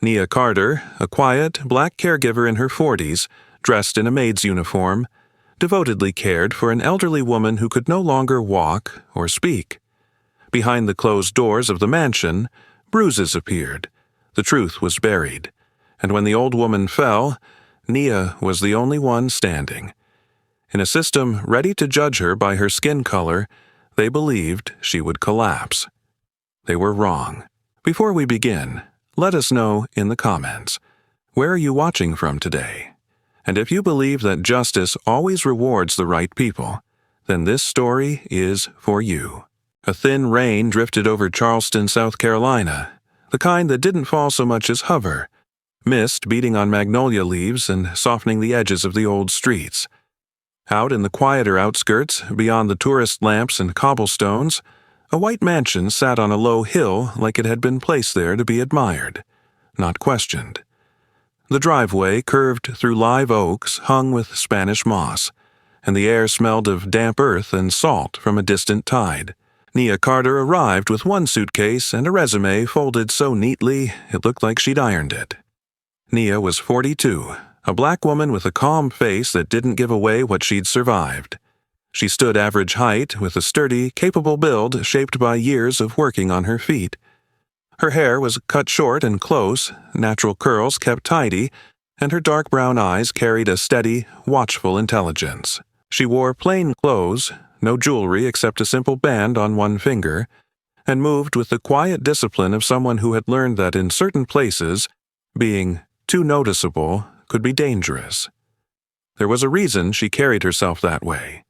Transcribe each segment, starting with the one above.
Nia Carter, a quiet, black caregiver in her 40s, dressed in a maid's uniform, devotedly cared for an elderly woman who could no longer walk or speak. Behind the closed doors of the mansion, bruises appeared. The truth was buried, and when the old woman fell, Nia was the only one standing. In a system ready to judge her by her skin color, they believed she would collapse. They were wrong. Before we begin, let us know in the comments, where are you watching from today? And if you believe that justice always rewards the right people, then this story is for you. A thin rain drifted over Charleston, South Carolina, the kind that didn't fall so much as hover, mist beating on magnolia leaves and softening the edges of the old streets. Out in the quieter outskirts, beyond the tourist lamps and cobblestones, a white mansion sat on a low hill like it had been placed there to be admired, not questioned. The driveway curved through live oaks hung with Spanish moss, and the air smelled of damp earth and salt from a distant tide. Nia Carter arrived with one suitcase and a resume folded so neatly it looked like she'd ironed it. Nia was 42, a black woman with a calm face that didn't give away what she'd survived. She stood average height with a sturdy, capable build shaped by years of working on her feet. Her hair was cut short and close, natural curls kept tidy, and her dark brown eyes carried a steady, watchful intelligence. She wore plain clothes, no jewelry except a simple band on one finger, and moved with the quiet discipline of someone who had learned that in certain places, being too noticeable could be dangerous. There was a reason she carried herself that way.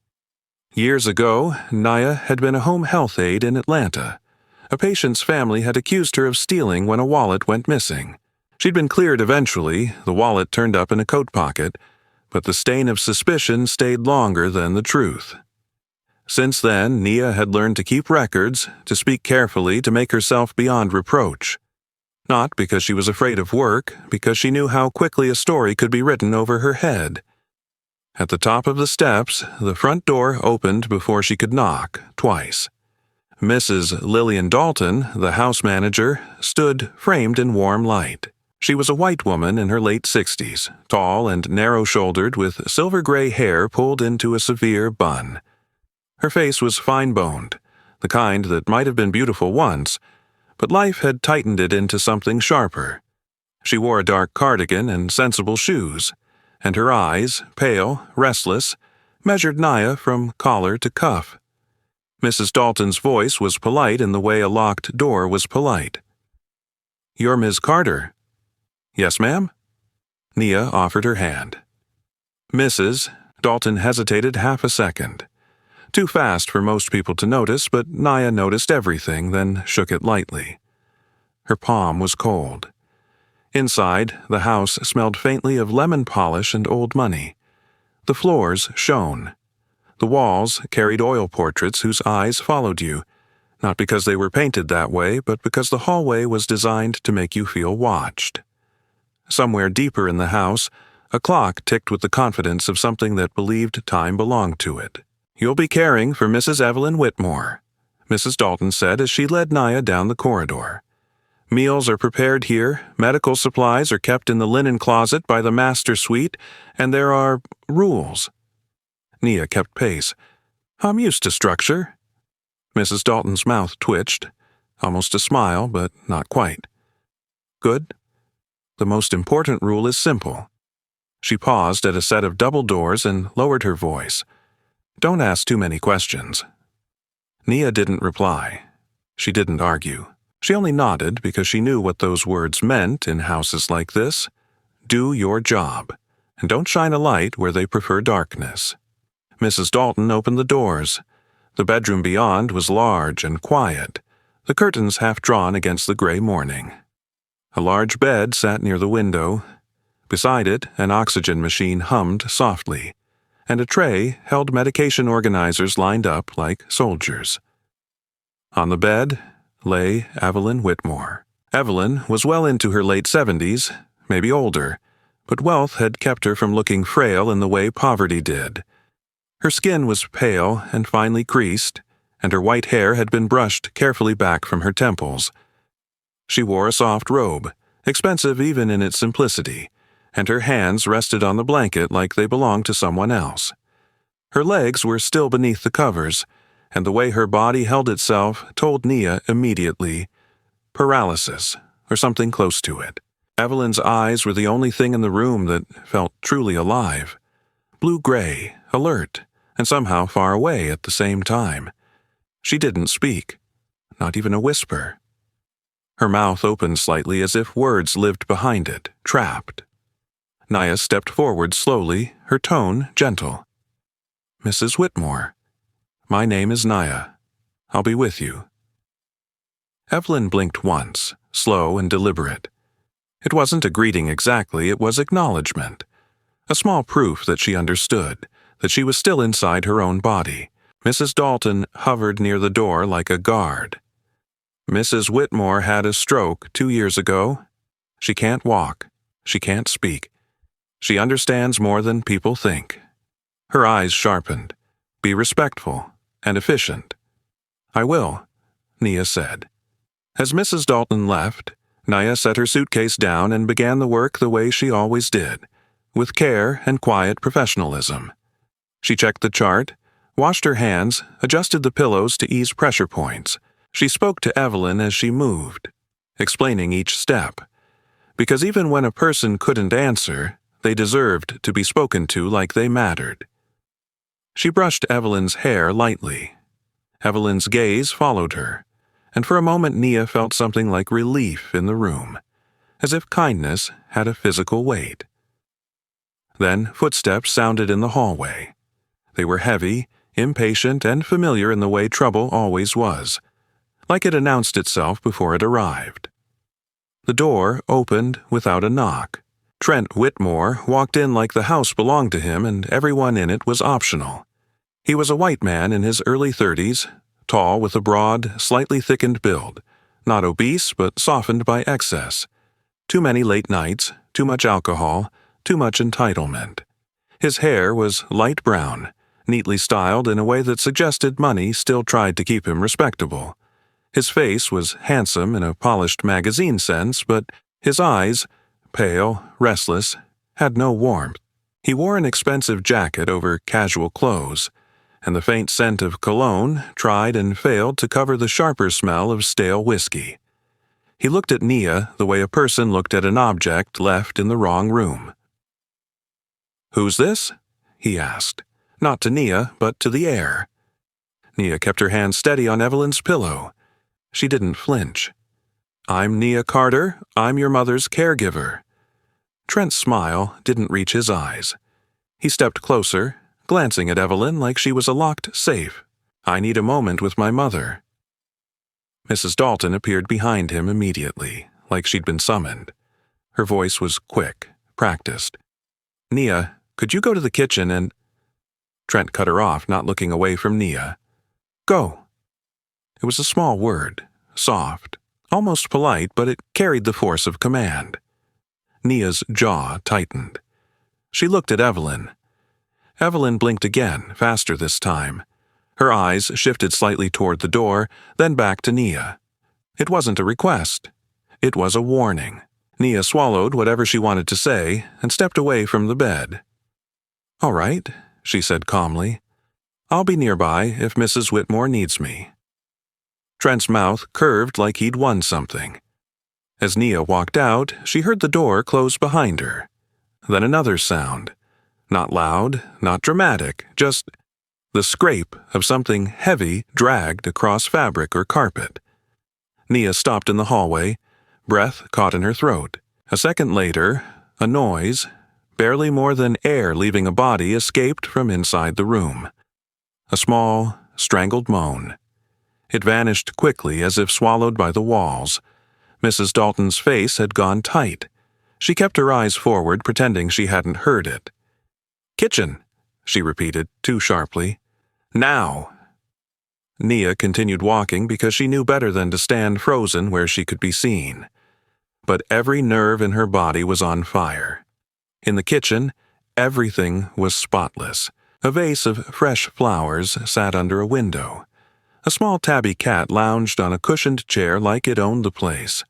Years ago, Nia had been a home health aide in Atlanta. A patient's family had accused her of stealing when a wallet went missing. She'd been cleared eventually, the wallet turned up in a coat pocket, but the stain of suspicion stayed longer than the truth. Since then, Nia had learned to keep records, to speak carefully, to make herself beyond reproach. Not because she was afraid of work, because she knew how quickly a story could be written over her head. At the top of the steps, the front door opened before she could knock, twice. Mrs. Lillian Dalton, the house manager, stood framed in warm light. She was a white woman in her late 60s, tall and narrow-shouldered with silver-gray hair pulled into a severe bun. Her face was fine-boned, the kind that might have been beautiful once, but life had tightened it into something sharper. She wore a dark cardigan and sensible shoes, and her eyes, pale, restless, measured Nia from collar to cuff. Mrs. Dalton's voice was polite in the way a locked door was polite. "You're Ms. Carter." "Yes, ma'am." Nia offered her hand. "Mrs." Dalton hesitated half a second. Too fast for most people to notice, but Nia noticed everything, then shook it lightly. Her palm was cold. Inside, the house smelled faintly of lemon polish and old money. The floors shone. The walls carried oil portraits whose eyes followed you, not because they were painted that way, but because the hallway was designed to make you feel watched. Somewhere deeper in the house, a clock ticked with the confidence of something that believed time belonged to it. "You'll be caring for Mrs. Evelyn Whitmore," Mrs. Dalton said as she led Nia down the corridor. "Meals are prepared here, medical supplies are kept in the linen closet by the master suite, and there are rules." Nia kept pace. "I'm used to structure." Mrs. Dalton's mouth twitched, almost a smile, but not quite. "Good. The most important rule is simple." She paused at a set of double doors and lowered her voice. "Don't ask too many questions." Nia didn't reply. She didn't argue. She only nodded because she knew what those words meant in houses like this. Do your job, and don't shine a light where they prefer darkness. Mrs. Dalton opened the doors. The bedroom beyond was large and quiet, the curtains half drawn against the gray morning. A large bed sat near the window. Beside it, an oxygen machine hummed softly, and a tray held medication organizers lined up like soldiers. On the bed lay Evelyn Whitmore. Evelyn was well into her late 70s, maybe older, but wealth had kept her from looking frail in the way poverty did. Her skin was pale and finely creased, and her white hair had been brushed carefully back from her temples. She wore a soft robe, expensive even in its simplicity, and her hands rested on the blanket like they belonged to someone else. Her legs were still beneath the covers, and the way her body held itself told Nia immediately paralysis, or something close to it. Evelyn's eyes were the only thing in the room that felt truly alive. Blue-gray, alert, and somehow far away at the same time. She didn't speak, not even a whisper. Her mouth opened slightly as if words lived behind it, trapped. Nia stepped forward slowly, her tone gentle. "Mrs. Whitmore, my name is Nia. I'll be with you." Evelyn blinked once, slow and deliberate. It wasn't a greeting exactly, it was acknowledgement. A small proof that she understood, that she was still inside her own body. Mrs. Dalton hovered near the door like a guard. "Mrs. Whitmore had a stroke 2 years ago. She can't walk. She can't speak. She understands more than people think." Her eyes sharpened. "Be respectful and efficient." "I will," Nia said. As Mrs. Dalton left, Nia set her suitcase down and began the work the way she always did, with care and quiet professionalism. She checked the chart, washed her hands, adjusted the pillows to ease pressure points. She spoke to Evelyn as she moved, explaining each step, because even when a person couldn't answer, they deserved to be spoken to like they mattered. She brushed Evelyn's hair lightly. Evelyn's gaze followed her, and for a moment Nia felt something like relief in the room, as if kindness had a physical weight. Then footsteps sounded in the hallway. They were heavy, impatient, and familiar in the way trouble always was, like it announced itself before it arrived. The door opened without a knock. Trent Whitmore walked in like the house belonged to him and everyone in it was optional. He was a white man in his early 30s, tall with a broad, slightly thickened build, not obese but softened by excess. Too many late nights, too much alcohol, too much entitlement. His hair was light brown, neatly styled in a way that suggested money still tried to keep him respectable. His face was handsome in a polished magazine sense, but his eyes, pale, restless, had no warmth. He wore an expensive jacket over casual clothes, and the faint scent of cologne tried and failed to cover the sharper smell of stale whiskey. He looked at Nia the way a person looked at an object left in the wrong room. "Who's this?" he asked, not to Nia, but to the air. Nia kept her hand steady on Evelyn's pillow. She didn't flinch. "I'm Nia Carter. I'm your mother's caregiver." Trent's smile didn't reach his eyes. He stepped closer, glancing at Evelyn like she was a locked safe. "I need a moment with my mother." Mrs. Dalton appeared behind him immediately, like she'd been summoned. Her voice was quick, practiced. "Nia, could you go to the kitchen and—" Trent cut her off, not looking away from Nia. "Go." It was a small word, soft, almost polite, but it carried the force of command. Nia's jaw tightened. She looked at Evelyn. Evelyn blinked again, faster this time. Her eyes shifted slightly toward the door, then back to Nia. It wasn't a request. It was a warning. Nia swallowed whatever she wanted to say and stepped away from the bed. "All right," she said calmly. "I'll be nearby if Mrs. Whitmore needs me." Trent's mouth curved like he'd won something. As Nia walked out, she heard the door close behind her. Then another sound. Not loud, not dramatic, just the scrape of something heavy dragged across fabric or carpet. Nia stopped in the hallway, breath caught in her throat. A second later, a noise, barely more than air leaving a body, escaped from inside the room. A small, strangled moan. It vanished quickly as if swallowed by the walls. Mrs. Dalton's face had gone tight. She kept her eyes forward, pretending she hadn't heard it. "Kitchen," she repeated, too sharply. "Now." Nia continued walking because she knew better than to stand frozen where she could be seen. But every nerve in her body was on fire. In the kitchen, everything was spotless. A vase of fresh flowers sat under a window. A small tabby cat lounged on a cushioned chair like it owned the place.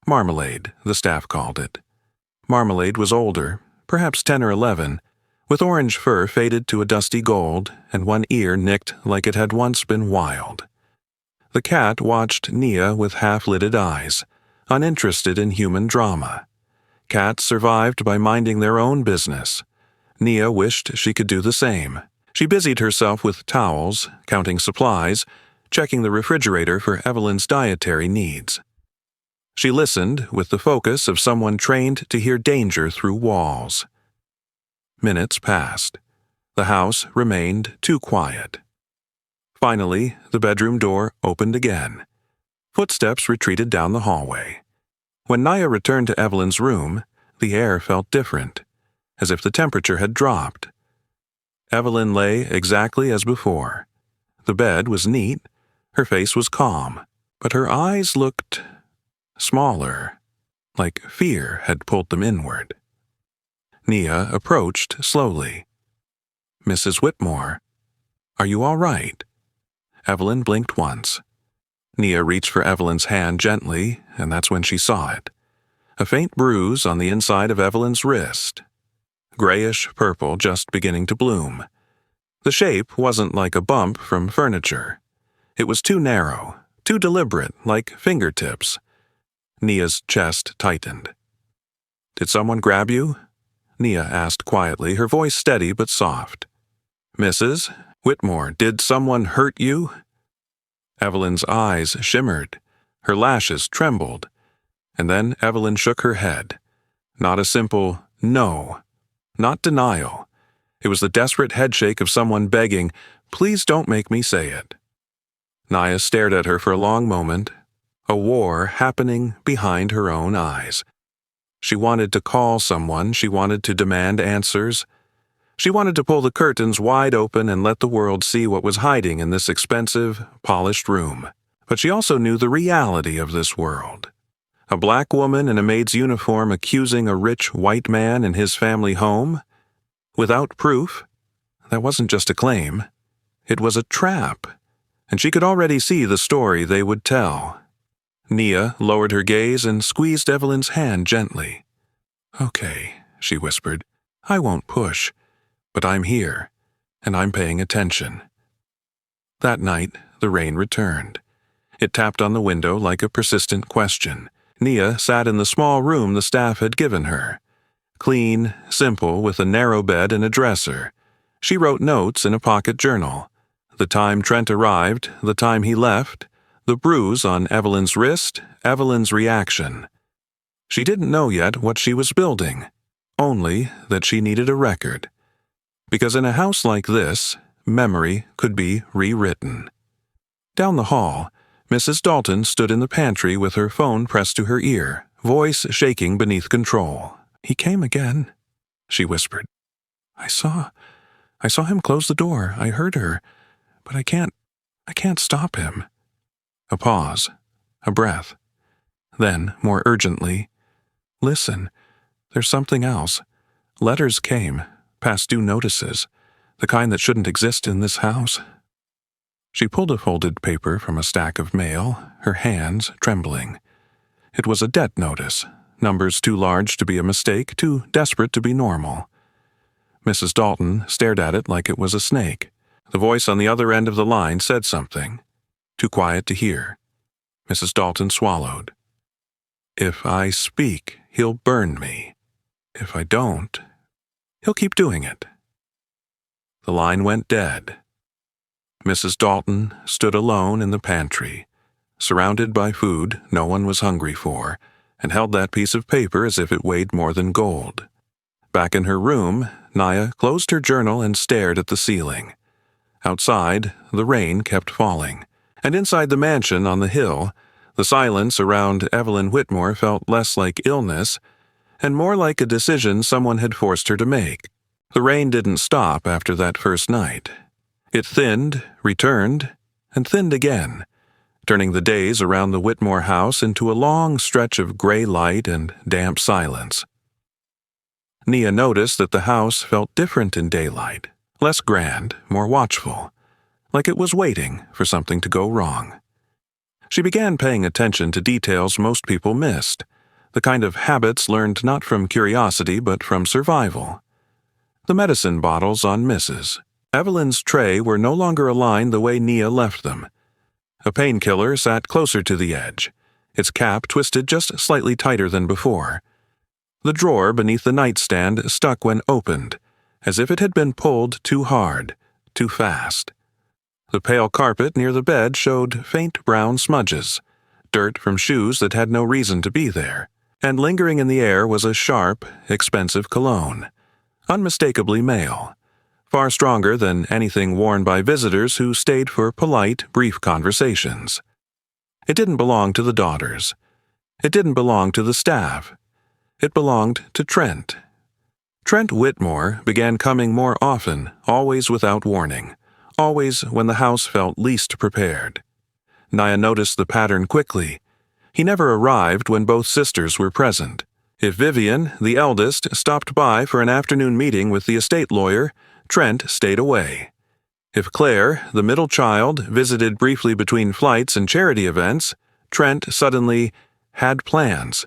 Marmalade, the staff called it. Marmalade was older, perhaps 10 or 11, with orange fur faded to a dusty gold and one ear nicked like it had once been wild. The cat watched Nia with half-lidded eyes, uninterested in human drama. Cats survived by minding their own business. Nia wished she could do the same. She busied herself with towels, counting supplies, checking the refrigerator for Evelyn's dietary needs. She listened with the focus of someone trained to hear danger through walls. Minutes passed. The house remained too quiet. Finally, the bedroom door opened again. Footsteps retreated down the hallway. When Nia returned to Evelyn's room, the air felt different, as if the temperature had dropped. Evelyn lay exactly as before. The bed was neat, her face was calm, but her eyes looked smaller, like fear had pulled them inward. Nia approached slowly. "Mrs. Whitmore, are you all right?" Evelyn blinked once. Nia reached for Evelyn's hand gently, and that's when she saw it. A faint bruise on the inside of Evelyn's wrist. Grayish-purple just beginning to bloom. The shape wasn't like a bump from furniture. It was too narrow, too deliberate, like fingertips. Nia's chest tightened. "Did someone grab you?" Nia asked quietly, her voice steady but soft. "Mrs. Whitmore, did someone hurt you?" Evelyn's eyes shimmered. Her lashes trembled. And then Evelyn shook her head. Not a simple no. Not denial. It was the desperate headshake of someone begging, "Please don't make me say it." Nia stared at her for a long moment, a war happening behind her own eyes. She wanted to call someone, she wanted to demand answers. She wanted to pull the curtains wide open and let the world see what was hiding in this expensive, polished room. But she also knew the reality of this world. A black woman in a maid's uniform accusing a rich white man in his family home? Without proof? That wasn't just a claim. It was a trap. And she could already see the story they would tell. Nia lowered her gaze and squeezed Evelyn's hand gently. "Okay," she whispered. "I won't push. But I'm here, and I'm paying attention." That night, the rain returned. It tapped on the window like a persistent question. Nia sat in the small room the staff had given her. Clean, simple, with a narrow bed and a dresser. She wrote notes in a pocket journal. The time Trent arrived, the time he left, the bruise on Evelyn's wrist, Evelyn's reaction. She didn't know yet what she was building, only that she needed a record. Because in a house like this, memory could be rewritten. Down the hall, Mrs. Dalton stood in the pantry with her phone pressed to her ear, voice shaking beneath control. "He came again," she whispered. I saw him close the door. I heard her, but I can't stop him." A pause, a breath. Then, more urgently, "Listen, there's something else. Letters came. Past due notices, the kind that shouldn't exist in this house." She pulled a folded paper from a stack of mail, her hands trembling. It was a debt notice, numbers too large to be a mistake, too desperate to be normal. Mrs. Dalton stared at it like it was a snake. The voice on the other end of the line said something, too quiet to hear. Mrs. Dalton swallowed. "If I speak, he'll burn me. If I don't, he'll keep doing it." The line went dead. Mrs. Dalton stood alone in the pantry, surrounded by food no one was hungry for, and held that piece of paper as if it weighed more than gold. Back in her room, Nia closed her journal and stared at the ceiling. Outside, the rain kept falling, and inside the mansion on the hill, the silence around Evelyn Whitmore felt less like illness and more like a decision someone had forced her to make. The rain didn't stop after that first night. It thinned, returned, and thinned again, turning the days around the Whitmore house into a long stretch of gray light and damp silence. Nia noticed that the house felt different in daylight, less grand, more watchful, like it was waiting for something to go wrong. She began paying attention to details most people missed. the kind of habits learned not from curiosity but from survival. The medicine bottles on Mrs. Evelyn's tray were no longer aligned the way Nia left them. A painkiller sat closer to the edge, its cap twisted just slightly tighter than before. The drawer beneath the nightstand stuck when opened, as if it had been pulled too hard, too fast. The pale carpet near the bed showed faint brown smudges, dirt from shoes that had no reason to be there, and lingering in the air was a sharp, expensive cologne, unmistakably male, far stronger than anything worn by visitors who stayed for polite, brief conversations. It didn't belong to the daughters. It didn't belong to the staff. It belonged to Trent. Trent Whitmore began coming more often, always without warning, always when the house felt least prepared. Nia noticed the pattern quickly. He never arrived when both sisters were present. If Vivian, the eldest, stopped by for an afternoon meeting with the estate lawyer, Trent stayed away. If Claire, the middle child, visited briefly between flights and charity events, Trent suddenly had plans.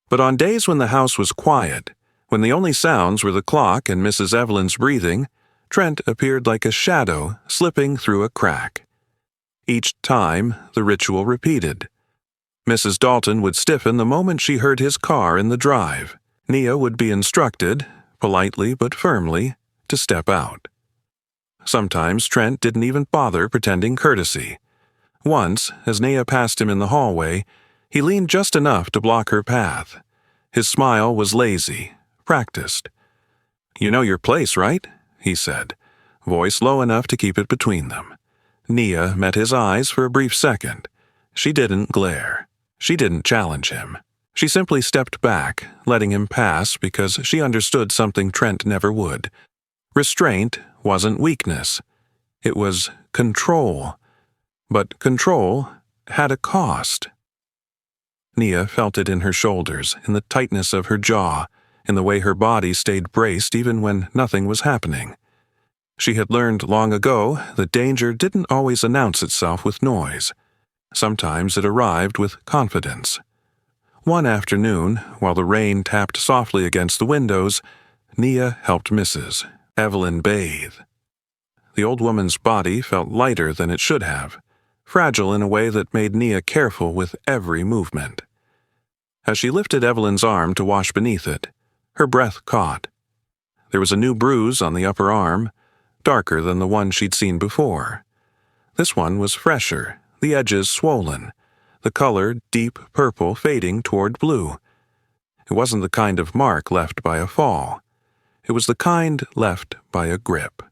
But on days when the house was quiet, when the only sounds were the clock and Mrs. Evelyn's breathing, Trent appeared like a shadow slipping through a crack. Each time, the ritual repeated. Mrs. Dalton would stiffen the moment she heard his car in the drive. Nia would be instructed, politely but firmly, to step out. Sometimes Trent didn't even bother pretending courtesy. Once, as Nia passed him in the hallway, he leaned just enough to block her path. His smile was lazy, practiced. "You know your place, right?" he said, voice low enough to keep it between them. Nia met his eyes for a brief second. She didn't glare. She didn't challenge him. She simply stepped back, letting him pass because she understood something Trent never would. Restraint wasn't weakness. It was control. But control had a cost. Nia felt it in her shoulders, in the tightness of her jaw, in the way her body stayed braced even when nothing was happening. She had learned long ago that danger didn't always announce itself with noise. Sometimes it arrived with confidence. One afternoon, while the rain tapped softly against the windows, Nia helped Mrs. Evelyn bathe. The old woman's body felt lighter than it should have, fragile in a way that made Nia careful with every movement. As she lifted Evelyn's arm to wash beneath it, her breath caught. There was a new bruise on the upper arm, darker than the one she'd seen before. This one was fresher, the edges swollen, the color deep purple fading toward blue. It wasn't the kind of mark left by a fall. It was the kind left by a grip.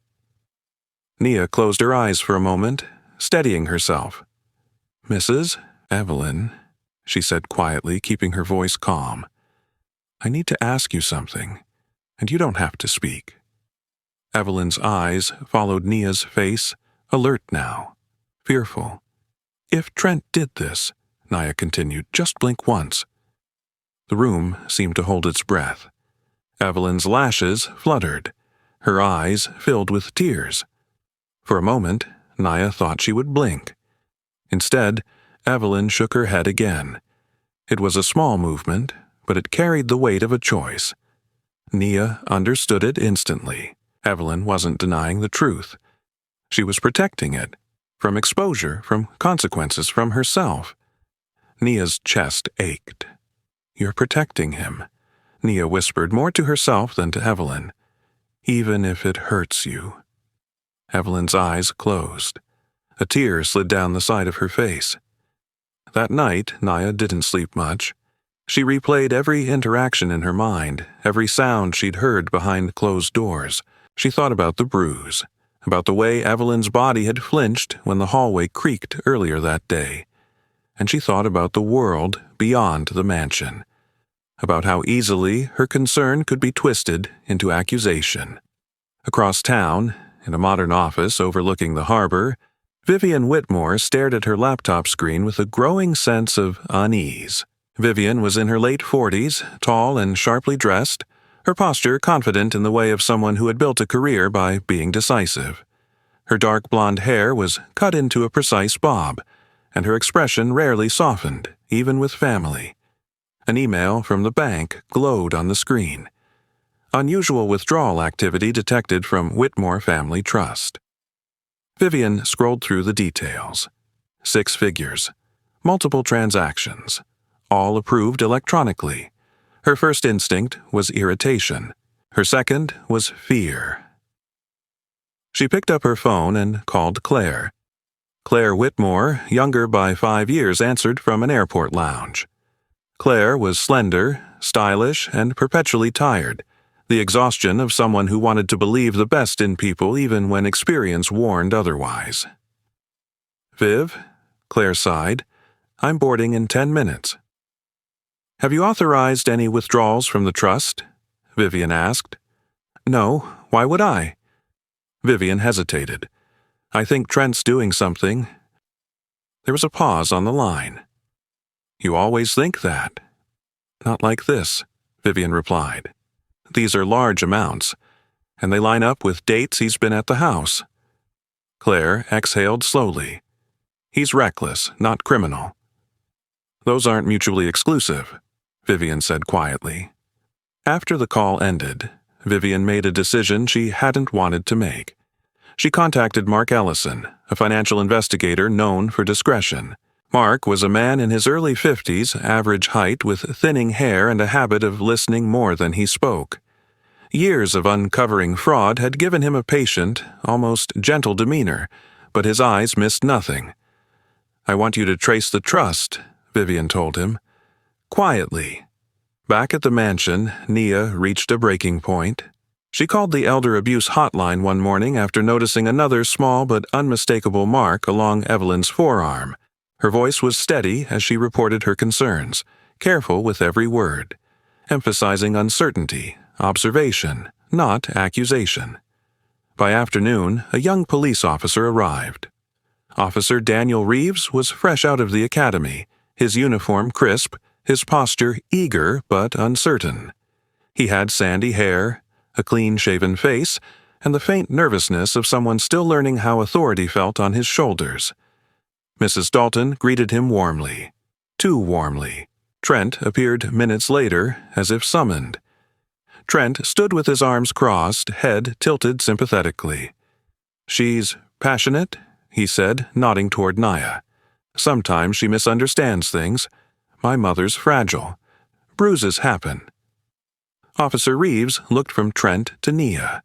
Nia closed her eyes for a moment, steadying herself. "Mrs. Evelyn," she said quietly, keeping her voice calm. "I need to ask you something, and you don't have to speak." Evelyn's eyes followed Nia's face, alert now, fearful. "If Trent did this," Nia continued, "just blink once." The room seemed to hold its breath. Evelyn's lashes fluttered. Her eyes filled with tears. For a moment, Nia thought she would blink. Instead, Evelyn shook her head again. It was a small movement, but it carried the weight of a choice. Nia understood it instantly. Evelyn wasn't denying the truth. She was protecting it. From exposure, from consequences, from herself. Nia's chest ached. "You're protecting him," Nia whispered more to herself than to Evelyn. "Even if it hurts you." Evelyn's eyes closed. A tear slid down the side of her face. That night, Nia didn't sleep much. She replayed every interaction in her mind, every sound she'd heard behind closed doors. She thought about the bruise, about the way Evelyn's body had flinched when the hallway creaked earlier that day. And she thought about the world beyond the mansion, about how easily her concern could be twisted into accusation. Across town, in a modern office overlooking the harbor, Vivian Whitmore stared at her laptop screen with a growing sense of unease. Vivian was in her late 40s, tall and sharply dressed, her posture confident in the way of someone who had built a career by being decisive. Her dark blonde hair was cut into a precise bob, and her expression rarely softened, even with family. An email from the bank glowed on the screen. Unusual withdrawal activity detected from Whitmore Family Trust. Vivian scrolled through the details. 6 figures. Multiple transactions. All approved electronically. Her first instinct was irritation. Her second was fear. She picked up her phone and called Claire. Claire Whitmore, younger by 5 years, answered from an airport lounge. Claire was slender, stylish, and perpetually tired, the exhaustion of someone who wanted to believe the best in people even when experience warned otherwise. "Viv," Claire sighed, "I'm boarding in 10 minutes." "Have you authorized any withdrawals from the trust?" Vivian asked. "No, why would I?" Vivian hesitated. "I think Trent's doing something." There was a pause on the line. "You always think that." "Not like this," Vivian replied. "These are large amounts, and they line up with dates he's been at the house." Claire exhaled slowly. "He's reckless, not criminal." "Those aren't mutually exclusive," Vivian said quietly. After the call ended, Vivian made a decision she hadn't wanted to make. She contacted Mark Ellison, a financial investigator known for discretion. Mark was a man in his early 50s, average height, with thinning hair and a habit of listening more than he spoke. Years of uncovering fraud had given him a patient, almost gentle demeanor, but his eyes missed nothing. "I want you to trace the trust," Vivian told him. Quietly. Back at the mansion, Nia reached a breaking point. She called the elder abuse hotline one morning after noticing another small but unmistakable mark along Evelyn's forearm. Her voice was steady as she reported her concerns, careful with every word, emphasizing uncertainty, observation, not accusation. By afternoon, a young police officer arrived. Officer Daniel Reeves was fresh out of the academy, his uniform crisp, his posture eager but uncertain. He had sandy hair, a clean-shaven face, and the faint nervousness of someone still learning how authority felt on his shoulders. Mrs. Dalton greeted him warmly. Too warmly. Trent appeared minutes later, as if summoned. Trent stood with his arms crossed, head tilted sympathetically. "She's passionate," he said, nodding toward Nia. "Sometimes she misunderstands things. My mother's fragile. Bruises happen." Officer Reeves looked from Trent to Nia.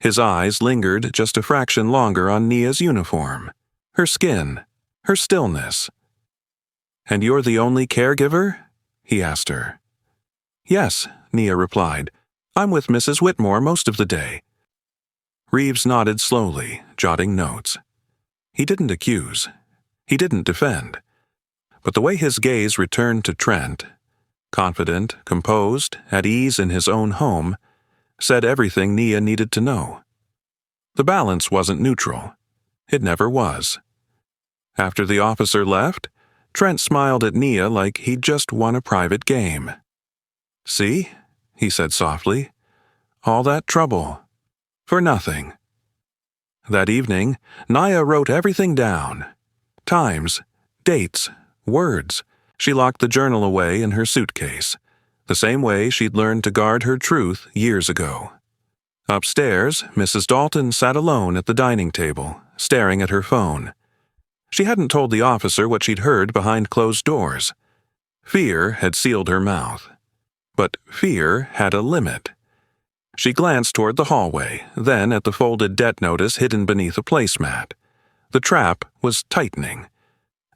His eyes lingered just a fraction longer on Nia's uniform, her skin, her stillness. "And you're the only caregiver?" he asked her. "Yes," Nia replied. "I'm with Mrs. Whitmore most of the day." Reeves nodded slowly, jotting notes. He didn't accuse. He didn't defend. But the way his gaze returned to Trent, confident, composed, at ease in his own home, said everything Nia needed to know. The balance wasn't neutral. It never was. After the officer left, Trent smiled at Nia like he'd just won a private game. "See?" he said softly. "All that trouble. For nothing." That evening, Nia wrote everything down. Times, dates, words. She locked the journal away in her suitcase, the same way she'd learned to guard her truth years ago. Upstairs, Mrs. Dalton sat alone at the dining table, staring at her phone. She hadn't told the officer what she'd heard behind closed doors. Fear had sealed her mouth. But fear had a limit. She glanced toward the hallway, then at the folded debt notice hidden beneath a placemat. The trap was tightening,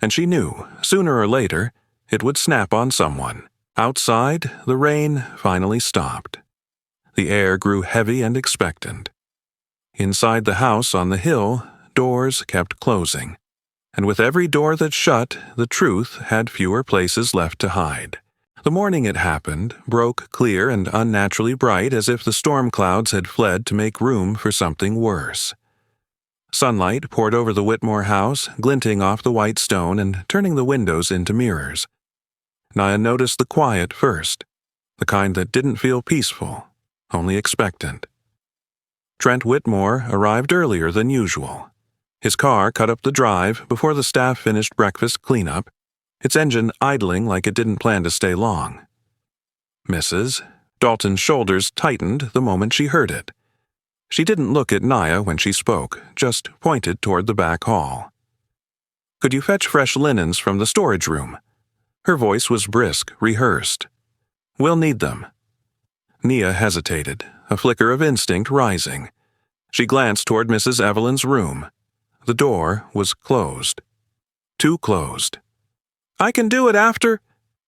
and she knew, sooner or later, it would snap on someone. Outside, the rain finally stopped. The air grew heavy and expectant. Inside the house on the hill, doors kept closing. And with every door that shut, the truth had fewer places left to hide. The morning it happened broke clear and unnaturally bright, as if the storm clouds had fled to make room for something worse. Sunlight poured over the Whitmore house, glinting off the white stone and turning the windows into mirrors. Nia noticed the quiet first, the kind that didn't feel peaceful, only expectant. Trent Whitmore arrived earlier than usual. His car cut up the drive before the staff finished breakfast cleanup, its engine idling like it didn't plan to stay long. Mrs. Dalton's shoulders tightened the moment she heard it. She didn't look at Nia when she spoke, just pointed toward the back hall. "Could you fetch fresh linens from the storage room?" Her voice was brisk, rehearsed. "We'll need them." Nia hesitated, a flicker of instinct rising. She glanced toward Mrs. Evelyn's room. The door was closed. Too closed. "I can do it after—"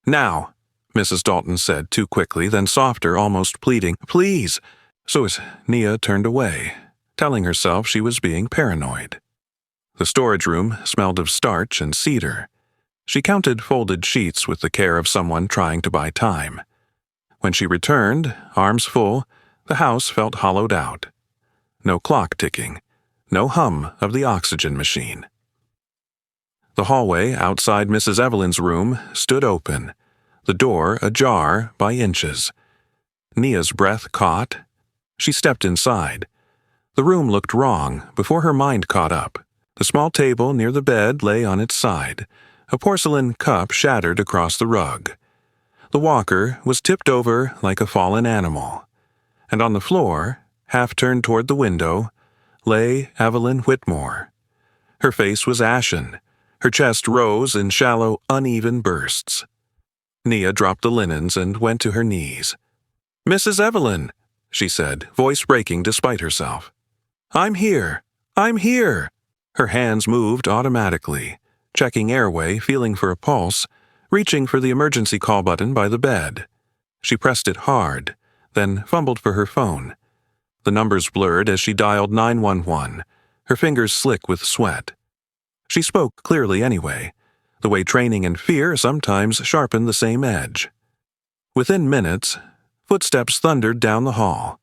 "Now," Mrs. Dalton said too quickly, then softer, almost pleading. "Please." So Nia turned away, telling herself she was being paranoid. The storage room smelled of starch and cedar. She counted folded sheets with the care of someone trying to buy time. When she returned, arms full, the house felt hollowed out. No clock ticking, no hum of the oxygen machine. The hallway outside Mrs. Evelyn's room stood open, the door ajar by inches. Nia's breath caught. She stepped inside. The room looked wrong before her mind caught up. The small table near the bed lay on its side, a porcelain cup shattered across the rug. The walker was tipped over like a fallen animal. And on the floor, half turned toward the window, lay Evelyn Whitmore. Her face was ashen. Her chest rose in shallow, uneven bursts. Nia dropped the linens and went to her knees. "Mrs. Evelyn," she said, voice breaking despite herself. "I'm here. I'm here." Her hands moved automatically, checking airway, feeling for a pulse, reaching for the emergency call button by the bed. She pressed it hard, then fumbled for her phone. The numbers blurred as she dialed 911, her fingers slick with sweat. She spoke clearly anyway, the way training and fear sometimes sharpen the same edge. Within minutes, footsteps thundered down the hall.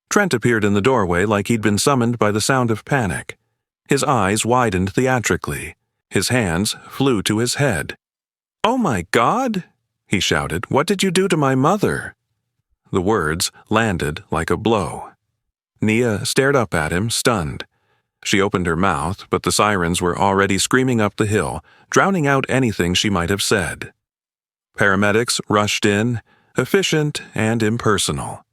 Trent appeared in the doorway like he'd been summoned by the sound of panic. His eyes widened theatrically. His hands flew to his head. "Oh my God!" he shouted. "What did you do to my mother?" The words landed like a blow. Nia stared up at him, stunned. She opened her mouth, but the sirens were already screaming up the hill, drowning out anything she might have said. Paramedics rushed in, efficient and impersonal.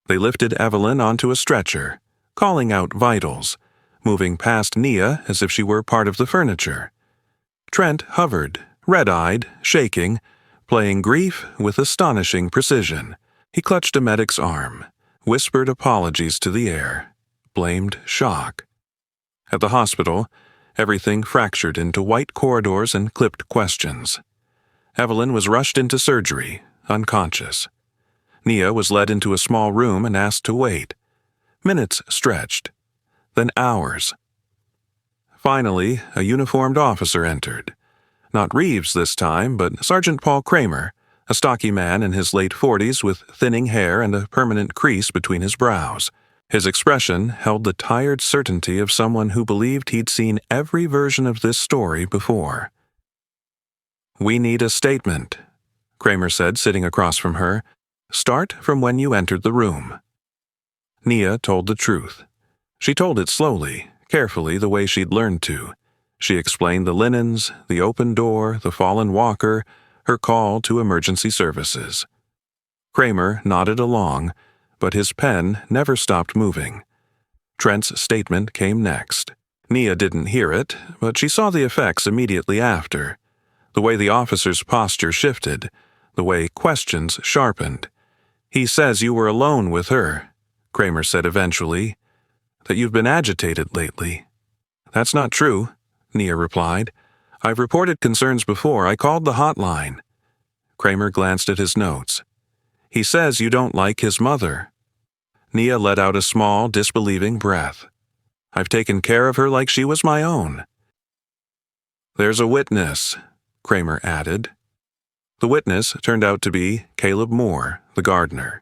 They lifted Evelyn onto a stretcher, calling out vitals, moving past Nia as if she were part of the furniture. Trent hovered, red-eyed, shaking, playing grief with astonishing precision. He clutched a medic's arm, whispered apologies to the air, blamed shock. At the hospital, everything fractured into white corridors and clipped questions. Evelyn was rushed into surgery, unconscious. Nia was led into a small room and asked to wait. Minutes stretched, then hours. Finally, a uniformed officer entered. Not Reeves this time, but Sergeant Paul Kramer, a stocky man in his late 40s with thinning hair and a permanent crease between his brows. His expression held the tired certainty of someone who believed he'd seen every version of this story before. "We need a statement," Kramer said, sitting across from her. "Start from when you entered the room." Nia told the truth. She told it slowly, carefully, the way she'd learned to. She explained the linens, the open door, the fallen walker, her call to emergency services. Kramer nodded along, but his pen never stopped moving. Trent's statement came next. Nia didn't hear it, but she saw the effects immediately after. The way the officer's posture shifted, the way questions sharpened. "He says you were alone with her," Kramer said eventually, "that you've been agitated lately." "That's not true," Nia replied. "I've reported concerns before. I called the hotline." Kramer glanced at his notes. "He says you don't like his mother." Nia let out a small, disbelieving breath. "I've taken care of her like she was my own." "There's a witness," Kramer added. The witness turned out to be Caleb Moore, the gardener.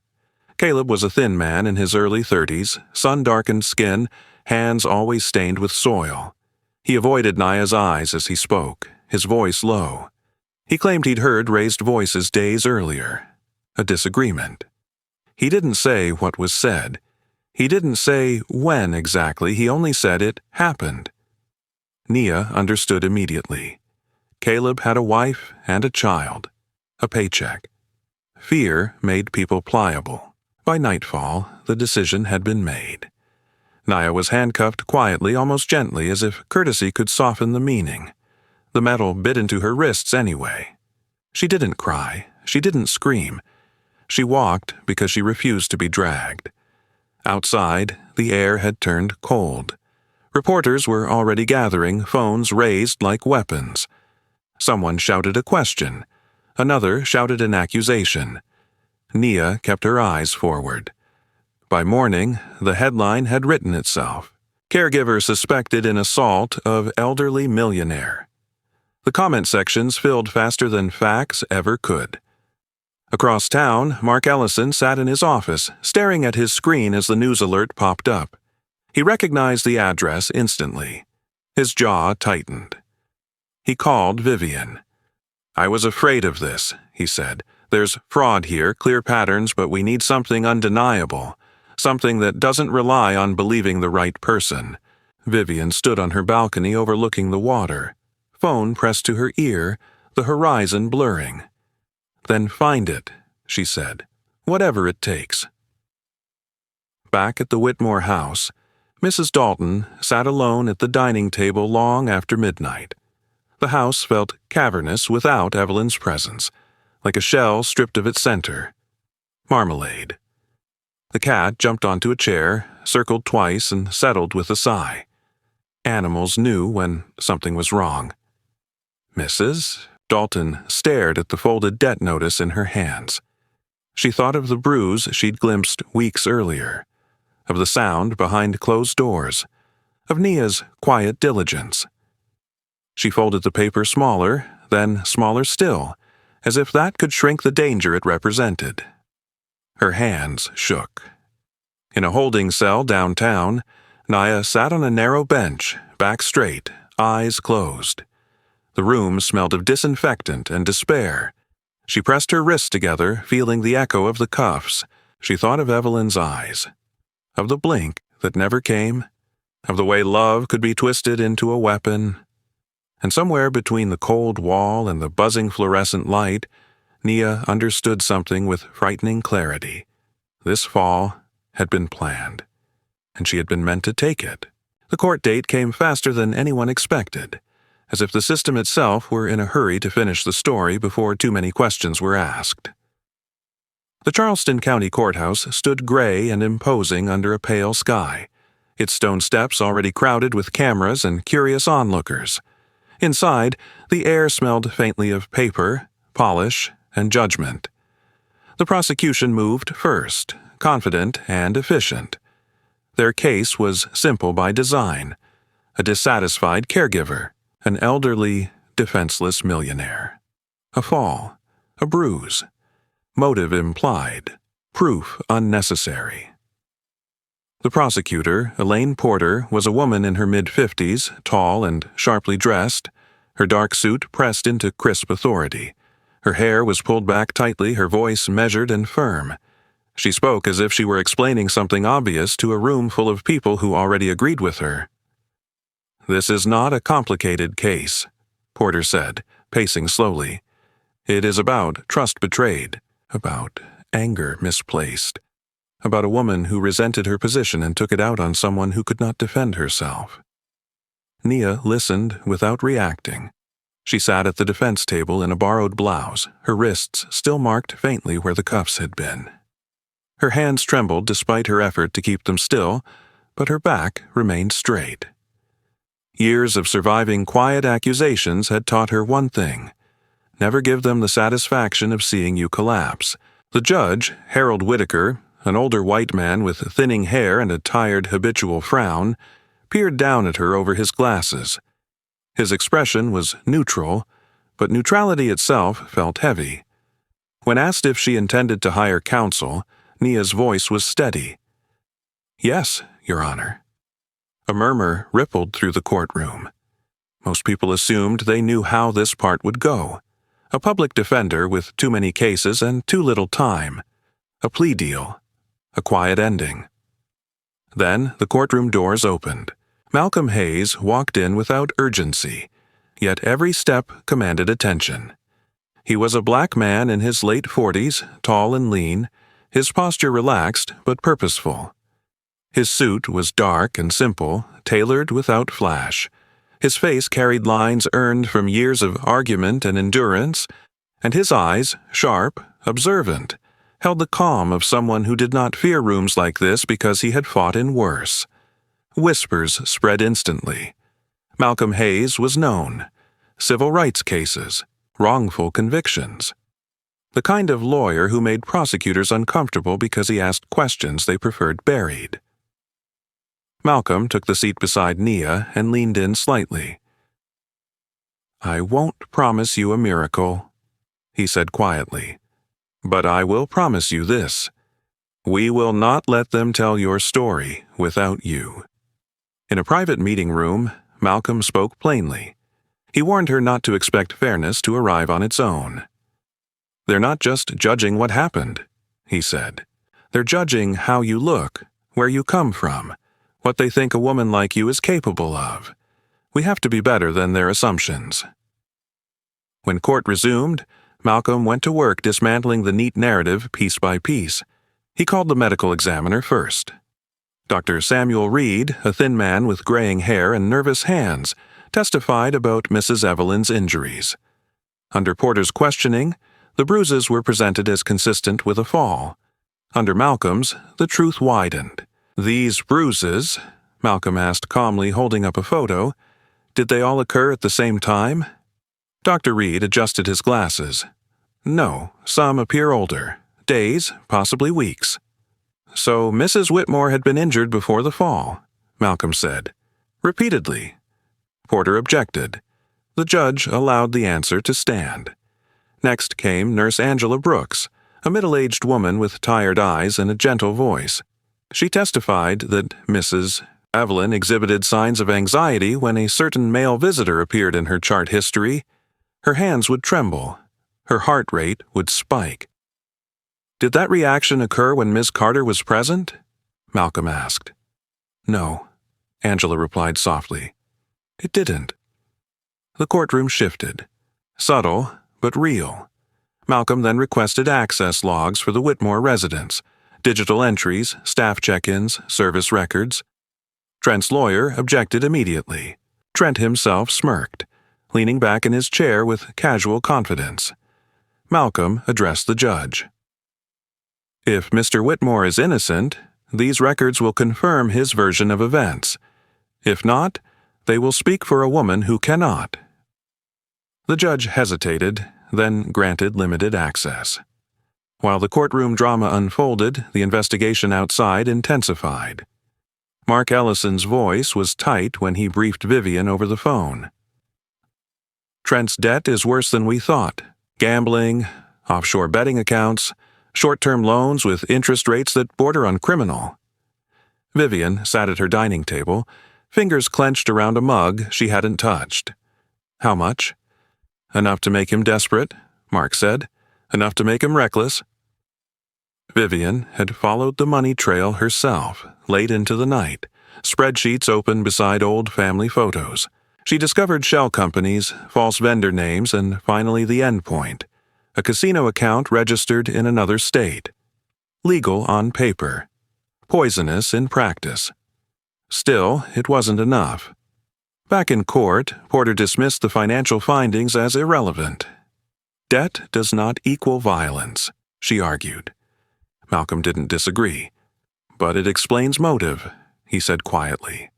Caleb was a thin man in his early 30s, sun-darkened skin, hands always stained with soil. He avoided Nia's eyes as he spoke, his voice low. He claimed he'd heard raised voices days earlier. A disagreement. He didn't say what was said. He didn't say when exactly, he only said it happened. Nia understood immediately. Caleb had a wife and a child. A paycheck. Fear made people pliable. By nightfall, the decision had been made. Nia was handcuffed quietly, almost gently, as if courtesy could soften the meaning. The metal bit into her wrists anyway. She didn't cry. She didn't scream. She walked because she refused to be dragged. Outside, the air had turned cold. Reporters were already gathering, phones raised like weapons. Someone shouted a question. Another shouted an accusation. Nia kept her eyes forward. By morning, the headline had written itself. Caregiver suspected in assault of elderly millionaire. The comment sections filled faster than facts ever could. Across town, Mark Ellison sat in his office, staring at his screen as the news alert popped up. He recognized the address instantly. His jaw tightened. He called Vivian. "I was afraid of this," he said. "There's fraud here, clear patterns, but we need something undeniable. Something that doesn't rely on believing the right person." Vivian stood on her balcony overlooking the water. Phone pressed to her ear, the horizon blurring. "Then find it," she said. "Whatever it takes." Back at the Whitmore house, Mrs. Dalton sat alone at the dining table long after midnight. The house felt cavernous without Evelyn's presence, like a shell stripped of its center. Marmalade. The cat jumped onto a chair, circled twice, and settled with a sigh. Animals knew when something was wrong. "Mrs.?" Dalton stared at the folded debt notice in her hands. She thought of the bruise she'd glimpsed weeks earlier, of the sound behind closed doors, of Nia's quiet diligence. She folded the paper smaller, then smaller still, as if that could shrink the danger it represented. Her hands shook. In a holding cell downtown, Nia sat on a narrow bench, back straight, eyes closed. The room smelled of disinfectant and despair. She pressed her wrists together, feeling the echo of the cuffs. She thought of Evelyn's eyes, of the blink that never came, of the way love could be twisted into a weapon. And somewhere between the cold wall and the buzzing fluorescent light, Nia understood something with frightening clarity. This fall had been planned, and she had been meant to take it. The court date came faster than anyone expected, as if the system itself were in a hurry to finish the story before too many questions were asked. The Charleston County Courthouse stood gray and imposing under a pale sky, its stone steps already crowded with cameras and curious onlookers. Inside, the air smelled faintly of paper, polish, and judgment. The prosecution moved first, confident and efficient. Their case was simple by design: a dissatisfied caregiver, an elderly, defenseless millionaire. A fall, a bruise, motive implied, proof unnecessary. The prosecutor, Elaine Porter, was a woman in her mid-50s, tall and sharply dressed, her dark suit pressed into crisp authority. Her hair was pulled back tightly, her voice measured and firm. She spoke as if she were explaining something obvious to a room full of people who already agreed with her. "This is not a complicated case," Porter said, pacing slowly. "It is about trust betrayed, about anger misplaced, about a woman who resented her position and took it out on someone who could not defend herself." Nia listened without reacting. She sat at the defense table in a borrowed blouse, her wrists still marked faintly where the cuffs had been. Her hands trembled despite her effort to keep them still, but her back remained straight. Years of surviving quiet accusations had taught her one thing: never give them the satisfaction of seeing you collapse. The judge, Harold Whitaker, an older white man with thinning hair and a tired habitual frown, peered down at her over his glasses. His expression was neutral, but neutrality itself felt heavy. When asked if she intended to hire counsel, Nia's voice was steady. "Yes, Your Honor." A murmur rippled through the courtroom. Most people assumed they knew how this part would go. A public defender with too many cases and too little time. A plea deal. A quiet ending. Then the courtroom doors opened. Malcolm Hayes walked in without urgency, yet every step commanded attention. He was a black man in his late 40s, tall and lean, his posture relaxed but purposeful. His suit was dark and simple, tailored without flash. His face carried lines earned from years of argument and endurance, and his eyes, sharp, observant, held the calm of someone who did not fear rooms like this because he had fought in worse. Whispers spread instantly. Malcolm Hayes was known. Civil rights cases, wrongful convictions. The kind of lawyer who made prosecutors uncomfortable because he asked questions they preferred buried. Malcolm took the seat beside Nia and leaned in slightly. "I won't promise you a miracle," he said quietly, "but I will promise you this. We will not let them tell your story without you." In a private meeting room, Malcolm spoke plainly. He warned her not to expect fairness to arrive on its own. "They're not just judging what happened," he said. "They're judging how you look, where you come from, what they think a woman like you is capable of. We have to be better than their assumptions." When court resumed, Malcolm went to work dismantling the neat narrative piece by piece. He called the medical examiner first. Dr. Samuel Reed, a thin man with graying hair and nervous hands, testified about Mrs. Evelyn's injuries. Under Porter's questioning, the bruises were presented as consistent with a fall. Under Malcolm's, the truth widened. "These bruises," Malcolm asked calmly, holding up a photo, "did they all occur at the same time?" Dr. Reed adjusted his glasses. "No, some appear older. Days, possibly weeks." "So Mrs. Whitmore had been injured before the fall," Malcolm said. "Repeatedly." Porter objected. The judge allowed the answer to stand. Next came Nurse Angela Brooks, a middle-aged woman with tired eyes and a gentle voice. She testified that Mrs. Evelyn exhibited signs of anxiety when a certain male visitor appeared in her chart history. Her hands would tremble. Her heart rate would spike. "Did that reaction occur when Miss Carter was present?" Malcolm asked. "No," Angela replied softly. "It didn't." The courtroom shifted. Subtle, but real. Malcolm then requested access logs for the Whitmore residence, digital entries, staff check-ins, service records. Trent's lawyer objected immediately. Trent himself smirked, leaning back in his chair with casual confidence. Malcolm addressed the judge. "If Mr. Whitmore is innocent, these records will confirm his version of events. If not, they will speak for a woman who cannot." The judge hesitated, then granted limited access. While the courtroom drama unfolded, the investigation outside intensified. Mark Ellison's voice was tight when he briefed Vivian over the phone. "Trent's debt is worse than we thought. Gambling, offshore betting accounts, short-term loans with interest rates that border on criminal." Vivian sat at her dining table, fingers clenched around a mug she hadn't touched. "How much?" "Enough to make him desperate," Mark said. "Enough to make him reckless." Vivian had followed the money trail herself, late into the night, spreadsheets open beside old family photos. She discovered shell companies, false vendor names, and finally the endpoint, a casino account registered in another state. Legal on paper, poisonous in practice. Still, it wasn't enough. Back in court, Porter dismissed the financial findings as irrelevant. "Debt does not equal violence," she argued. Malcolm didn't disagree. "But it explains motive," he said quietly.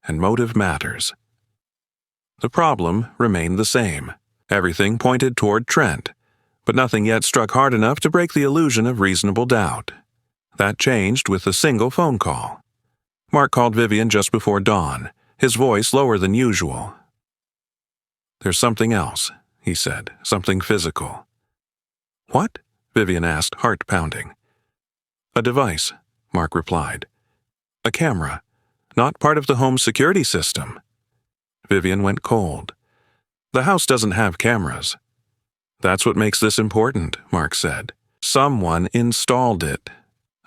"And motive matters." The problem remained the same. Everything pointed toward Trent, but nothing yet struck hard enough to break the illusion of reasonable doubt. That changed with a single phone call. Mark called Vivian just before dawn, his voice lower than usual. "There's something else," he said, "something physical." "What?" Vivian asked, heart pounding. "A device," Mark replied. "A camera, not part of the home security system." Vivian went cold. "The house doesn't have cameras." "That's what makes this important," Mark said. "Someone installed it.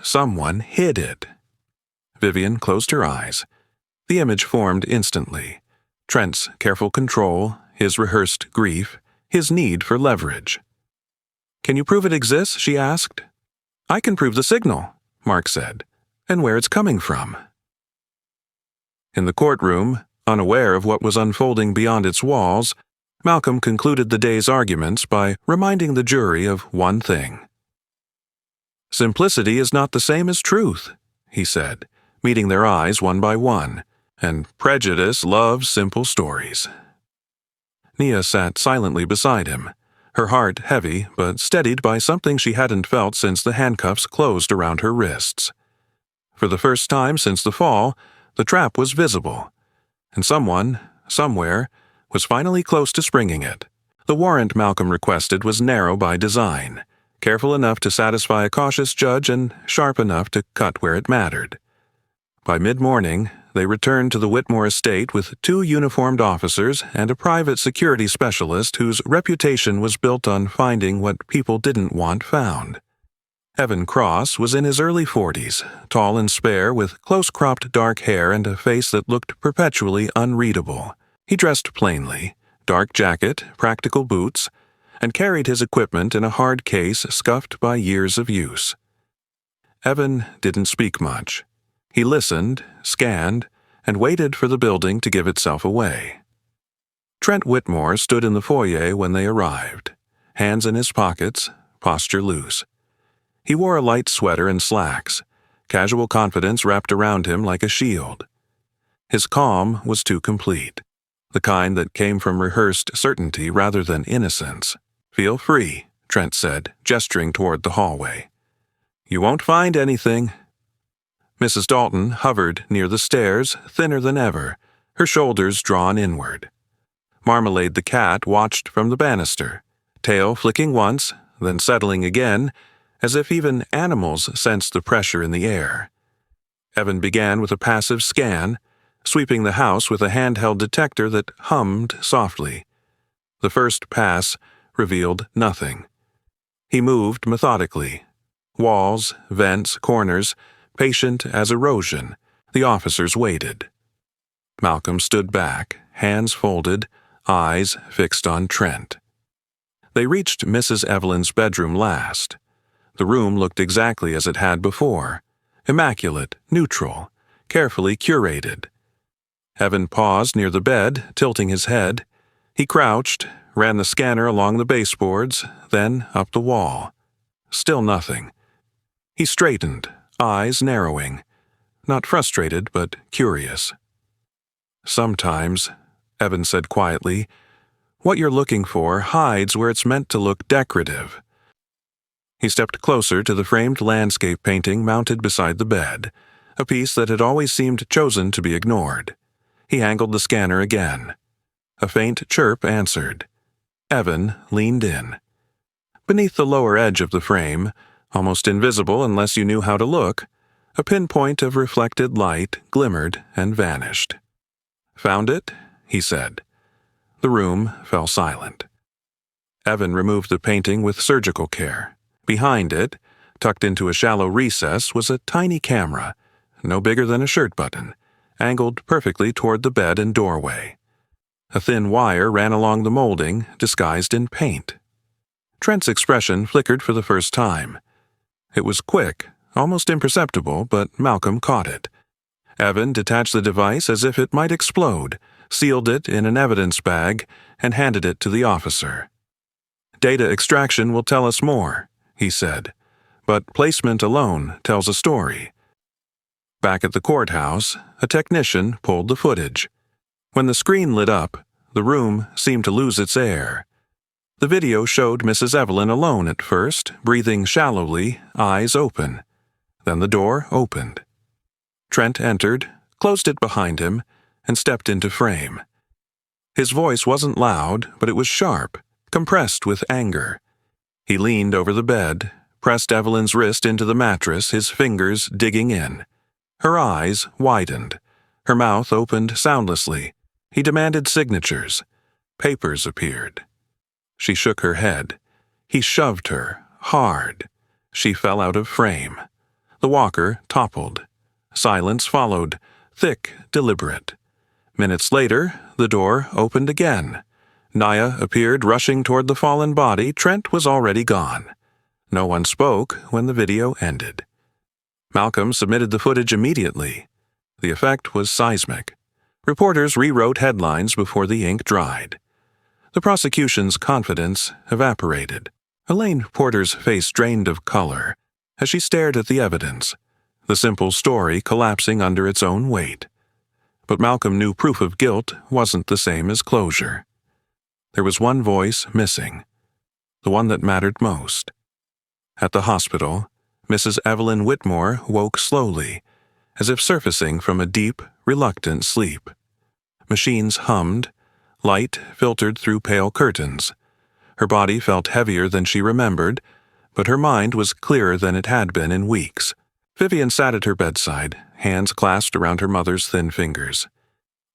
Someone hid it." Vivian closed her eyes. The image formed instantly. Trent's careful control, his rehearsed grief, his need for leverage. "Can you prove it exists?" she asked. "I can prove the signal," Mark said, "and where it's coming from." In the courtroom, unaware of what was unfolding beyond its walls, Malcolm concluded the day's arguments by reminding the jury of one thing. "Simplicity is not the same as truth," he said, meeting their eyes one by one, "and prejudice loves simple stories." Nia sat silently beside him, her heart heavy but steadied by something she hadn't felt since the handcuffs closed around her wrists. For the first time since the fall, the trap was visible, and someone, somewhere, was finally close to springing it. The warrant Malcolm requested was narrow by design, careful enough to satisfy a cautious judge and sharp enough to cut where it mattered. By mid-morning, they returned to the Whitmore estate with 2 uniformed officers and a private security specialist whose reputation was built on finding what people didn't want found. Evan Cross was in his early 40s, tall and spare with close-cropped dark hair and a face that looked perpetually unreadable. He dressed plainly, dark jacket, practical boots, and carried his equipment in a hard case scuffed by years of use. Evan didn't speak much. He listened, scanned, and waited for the building to give itself away. Trent Whitmore stood in the foyer when they arrived, hands in his pockets, posture loose. He wore a light sweater and slacks, casual confidence wrapped around him like a shield. His calm was too complete, the kind that came from rehearsed certainty rather than innocence. "Feel free," Trent said, gesturing toward the hallway. "You won't find anything." Mrs. Dalton hovered near the stairs, thinner than ever, her shoulders drawn inward. Marmalade the cat watched from the banister, tail flicking once, then settling again, as if even animals sensed the pressure in the air. Evan began with a passive scan, sweeping the house with a handheld detector that hummed softly. The first pass revealed nothing. He moved methodically. Walls, vents, corners, patient as erosion, the officers waited. Malcolm stood back, hands folded, eyes fixed on Trent. They reached Mrs. Evelyn's bedroom last. The room looked exactly as it had before, immaculate, neutral, carefully curated. Evan paused near the bed, tilting his head. He crouched, ran the scanner along the baseboards, then up the wall. Still nothing. He straightened, eyes narrowing, not frustrated but curious. "Sometimes," Evan said quietly, "what you're looking for hides where it's meant to look decorative." He stepped closer to the framed landscape painting mounted beside the bed, a piece that had always seemed chosen to be ignored. He angled the scanner again. A faint chirp answered. Evan leaned in. Beneath the lower edge of the frame, almost invisible unless you knew how to look, a pinpoint of reflected light glimmered and vanished. "Found it?" he said. The room fell silent. Evan removed the painting with surgical care. Behind it, tucked into a shallow recess, was a tiny camera, no bigger than a shirt button, angled perfectly toward the bed and doorway. A thin wire ran along the molding, disguised in paint. Trent's expression flickered for the first time. It was quick, almost imperceptible, but Malcolm caught it. Evan detached the device as if it might explode, sealed it in an evidence bag, and handed it to the officer. "Data extraction will tell us more," he said, "but placement alone tells a story." Back at the courthouse, a technician pulled the footage. When the screen lit up, the room seemed to lose its air. The video showed Mrs. Evelyn alone at first, breathing shallowly, eyes open. Then the door opened. Trent entered, closed it behind him, and stepped into frame. His voice wasn't loud, but it was sharp, compressed with anger. He leaned over the bed, pressed Evelyn's wrist into the mattress, his fingers digging in. Her eyes widened. Her mouth opened soundlessly. He demanded signatures. Papers appeared. She shook her head. He shoved her, hard. She fell out of frame. The walker toppled. Silence followed, thick, deliberate. Minutes later, the door opened again. Naya appeared rushing toward the fallen body. Trent was already gone. No one spoke when the video ended. Malcolm submitted the footage immediately. The effect was seismic. Reporters rewrote headlines before the ink dried. The prosecution's confidence evaporated. Elaine Porter's face drained of color as she stared at the evidence, the simple story collapsing under its own weight. But Malcolm knew proof of guilt wasn't the same as closure. There was one voice missing, the one that mattered most. At the hospital, Mrs. Evelyn Whitmore woke slowly, as if surfacing from a deep, reluctant sleep. Machines hummed, light filtered through pale curtains. Her body felt heavier than she remembered, but her mind was clearer than it had been in weeks. Vivian sat at her bedside, hands clasped around her mother's thin fingers.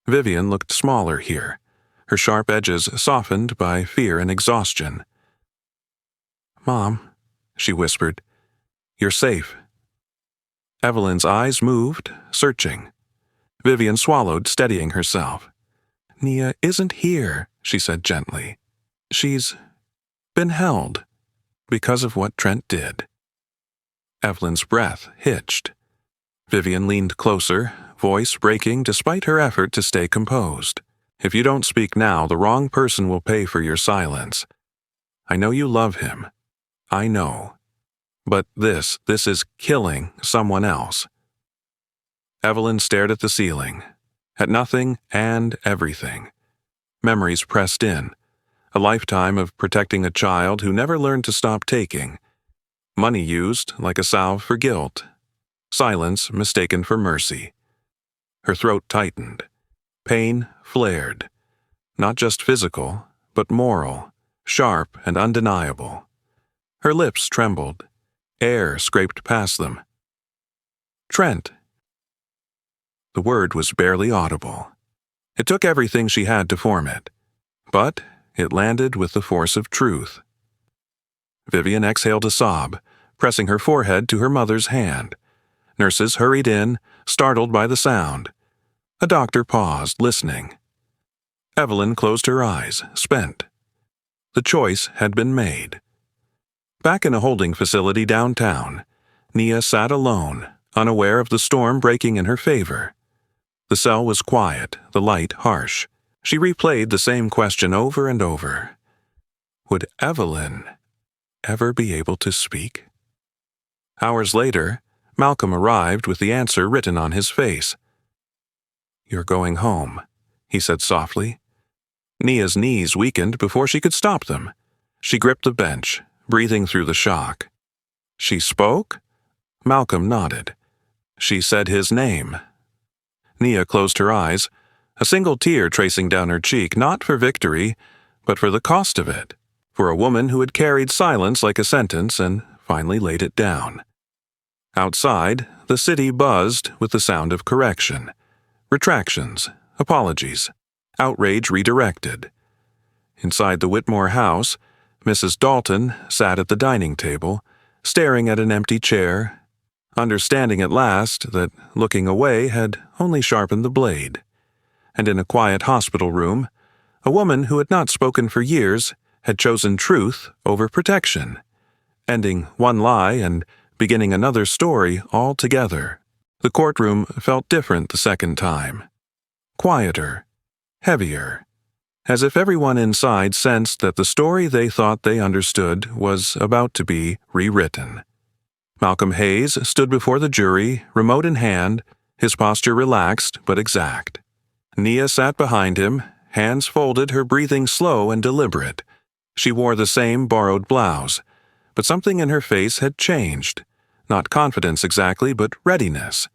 Vivian looked smaller here, her sharp edges softened by fear and exhaustion. "Mom," she whispered, "you're safe." Evelyn's eyes moved, searching. Vivian swallowed, steadying herself. "Nia isn't here," she said gently. "She's been held because of what Trent did." Evelyn's breath hitched. Vivian leaned closer, voice breaking despite her effort to stay composed. "If you don't speak now, the wrong person will pay for your silence. I know you love him. I know. But this is killing someone else." Evelyn stared at the ceiling, at nothing and everything. Memories pressed in, a lifetime of protecting a child who never learned to stop taking. Money used like a salve for guilt. Silence mistaken for mercy. Her throat tightened. Pain flared. Not just physical, but moral, sharp and undeniable. Her lips trembled. Air scraped past them. "Trent." The word was barely audible. It took everything she had to form it. But it landed with the force of truth. Vivian exhaled a sob, pressing her forehead to her mother's hand. Nurses hurried in, startled by the sound. A doctor paused, listening. Evelyn closed her eyes, spent. The choice had been made. Back in a holding facility downtown, Nia sat alone, unaware of the storm breaking in her favor. The cell was quiet, the light harsh. She replayed the same question over and over. Would Evelyn ever be able to speak? Hours later, Malcolm arrived with the answer written on his face. "You're going home," he said softly. Nia's knees weakened before she could stop them. She gripped the bench, breathing through the shock. "She spoke?" Malcolm nodded. "She said his name." Nia closed her eyes, a single tear tracing down her cheek, not for victory, but for the cost of it, for a woman who had carried silence like a sentence and finally laid it down. Outside, the city buzzed with the sound of correction. Retractions, apologies, outrage redirected. Inside the Whitmore house, Mrs. Dalton sat at the dining table, staring at an empty chair, understanding at last that looking away had only sharpened the blade. And in a quiet hospital room, a woman who had not spoken for years had chosen truth over protection, ending one lie and beginning another story altogether. The courtroom felt different the second time. Quieter, heavier, as if everyone inside sensed that the story they thought they understood was about to be rewritten. Malcolm Hayes stood before the jury, remote in hand, his posture relaxed but exact. Nia sat behind him, hands folded, her breathing slow and deliberate. She wore the same borrowed blouse, but something in her face had changed. Not confidence exactly, but readiness.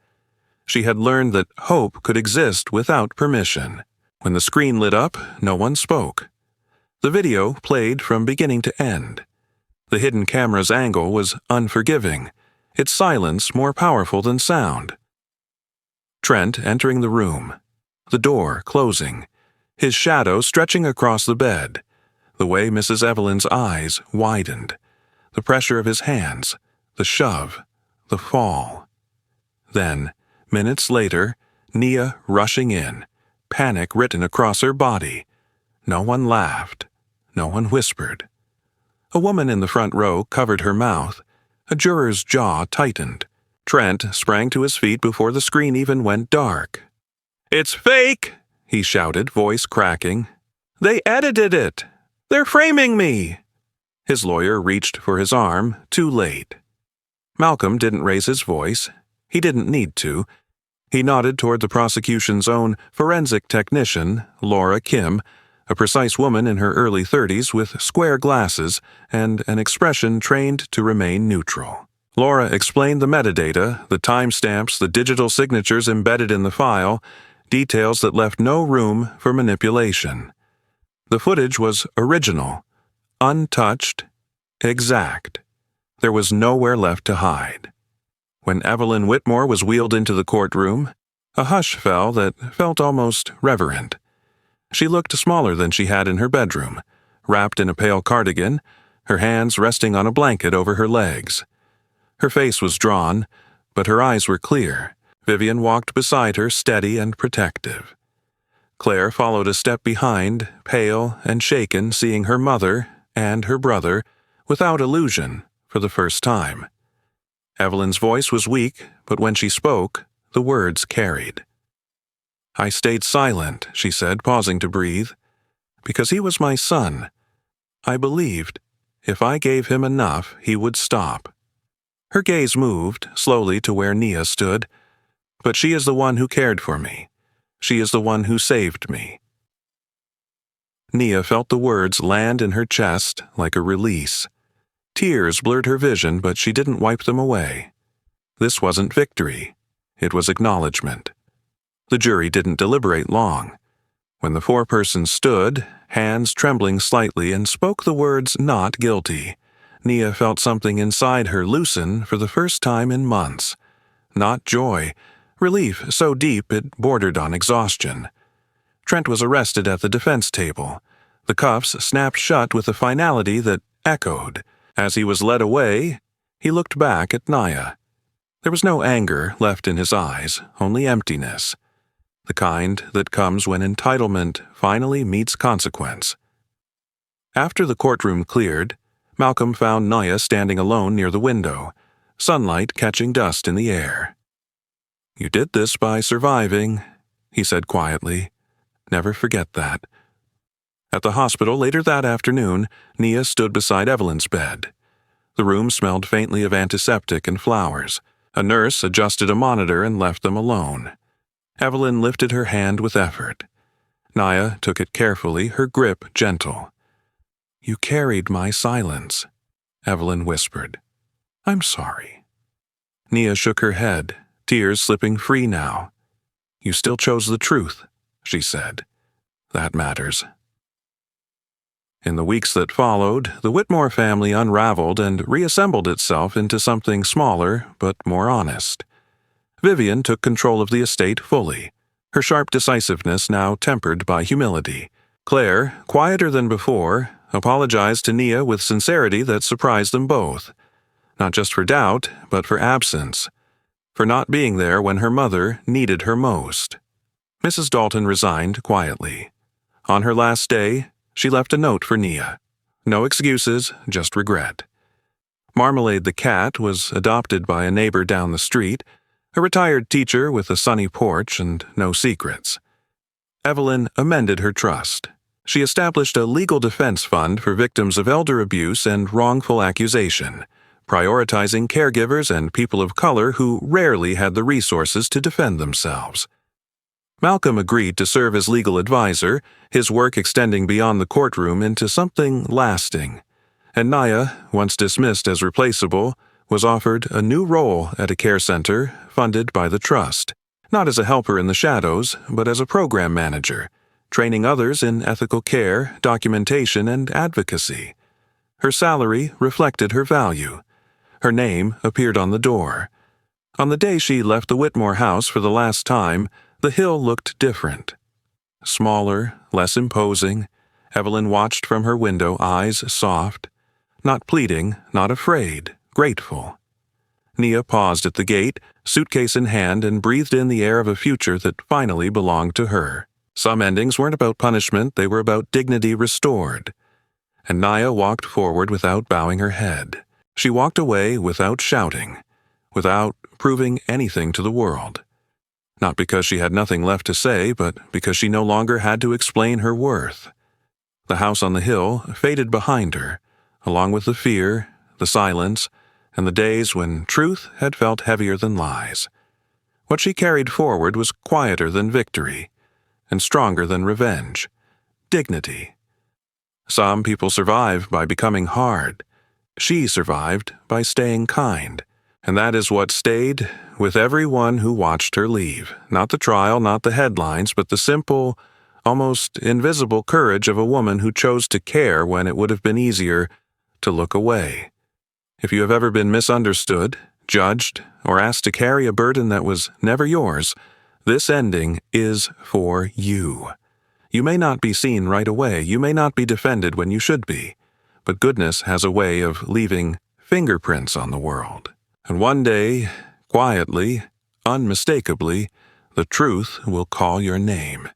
She had learned that hope could exist without permission. When the screen lit up, no one spoke. The video played from beginning to end. The hidden camera's angle was unforgiving, its silence more powerful than sound. Trent entering the room, the door closing, his shadow stretching across the bed, the way Mrs. Evelyn's eyes widened, the pressure of his hands, the shove, the fall. Then, minutes later, Nia rushing in, panic written across her body. No one laughed. No one whispered. A woman in the front row covered her mouth. A juror's jaw tightened. Trent sprang to his feet before the screen even went dark. "It's fake!" he shouted, voice cracking. "They edited it! They're framing me!" His lawyer reached for his arm, too late. Malcolm didn't raise his voice. He didn't need to. He nodded toward the prosecution's own forensic technician, Laura Kim, a precise woman in her early 30s with square glasses and an expression trained to remain neutral. Laura explained the metadata, the timestamps, the digital signatures embedded in the file, details that left no room for manipulation. The footage was original, untouched, exact. There was nowhere left to hide. When Evelyn Whitmore was wheeled into the courtroom, a hush fell that felt almost reverent. She looked smaller than she had in her bedroom, wrapped in a pale cardigan, her hands resting on a blanket over her legs. Her face was drawn, but her eyes were clear. Vivian walked beside her, steady and protective. Claire followed a step behind, pale and shaken, seeing her mother and her brother, without illusion, for the first time. Evelyn's voice was weak, but when she spoke, the words carried. "I stayed silent," she said, pausing to breathe, "because he was my son. I believed, if I gave him enough, he would stop." Her gaze moved, slowly to where Nia stood. "But she is the one who cared for me. She is the one who saved me." Nia felt the words land in her chest like a release. Tears blurred her vision, but she didn't wipe them away. This wasn't victory. It was acknowledgement. The jury didn't deliberate long. When the four persons stood, hands trembling slightly, and spoke the words "not guilty," Nia felt something inside her loosen for the first time in months. Not joy, relief so deep it bordered on exhaustion. Trent was arrested at the defense table. The cuffs snapped shut with a finality that echoed. As he was led away, he looked back at Nia. There was no anger left in his eyes, only emptiness. The kind that comes when entitlement finally meets consequence. After the courtroom cleared, Malcolm found Nia standing alone near the window, sunlight catching dust in the air. "You did this by surviving," he said quietly. "Never forget that." At the hospital later that afternoon, Nia stood beside Evelyn's bed. The room smelled faintly of antiseptic and flowers. A nurse adjusted a monitor and left them alone. Evelyn lifted her hand with effort. Nia took it carefully, her grip gentle. "You carried my silence," Evelyn whispered. "I'm sorry." Nia shook her head, tears slipping free now. "You still chose the truth," she said. "That matters." In the weeks that followed, the Whitmore family unraveled and reassembled itself into something smaller but more honest. Vivian took control of the estate fully, her sharp decisiveness now tempered by humility. Claire, quieter than before, apologized to Nia with sincerity that surprised them both. Not just for doubt, but for absence. For not being there when her mother needed her most. Mrs. Dalton resigned quietly. On her last day, she left a note for Nia. No excuses, just regret. Marmalade the cat was adopted by a neighbor down the street, a retired teacher with a sunny porch and no secrets. Evelyn amended her trust. She established a legal defense fund for victims of elder abuse and wrongful accusation, prioritizing caregivers and people of color who rarely had the resources to defend themselves. Malcolm agreed to serve as legal advisor, his work extending beyond the courtroom into something lasting. And Nia, once dismissed as replaceable, was offered a new role at a care center funded by the trust, not as a helper in the shadows, but as a program manager, training others in ethical care, documentation, and advocacy. Her salary reflected her value. Her name appeared on the door. On the day she left the Whitmore house for the last time, the hill looked different. Smaller, less imposing, Evelyn watched from her window, eyes soft. Not pleading, not afraid, grateful. Nia paused at the gate, suitcase in hand, and breathed in the air of a future that finally belonged to her. Some endings weren't about punishment, they were about dignity restored. And Naya walked forward without bowing her head. She walked away without shouting, without proving anything to the world. Not because she had nothing left to say, but because she no longer had to explain her worth. The house on the hill faded behind her, along with the fear, the silence, and the days when truth had felt heavier than lies. What she carried forward was quieter than victory, and stronger than revenge. Dignity. Some people survive by becoming hard. She survived by staying kind. And that is what stayed with everyone who watched her leave. Not the trial, not the headlines, but the simple, almost invisible courage of a woman who chose to care when it would have been easier to look away. If you have ever been misunderstood, judged, or asked to carry a burden that was never yours, this ending is for you. You may not be seen right away, you may not be defended when you should be, but goodness has a way of leaving fingerprints on the world. And one day, quietly, unmistakably, the truth will call your name.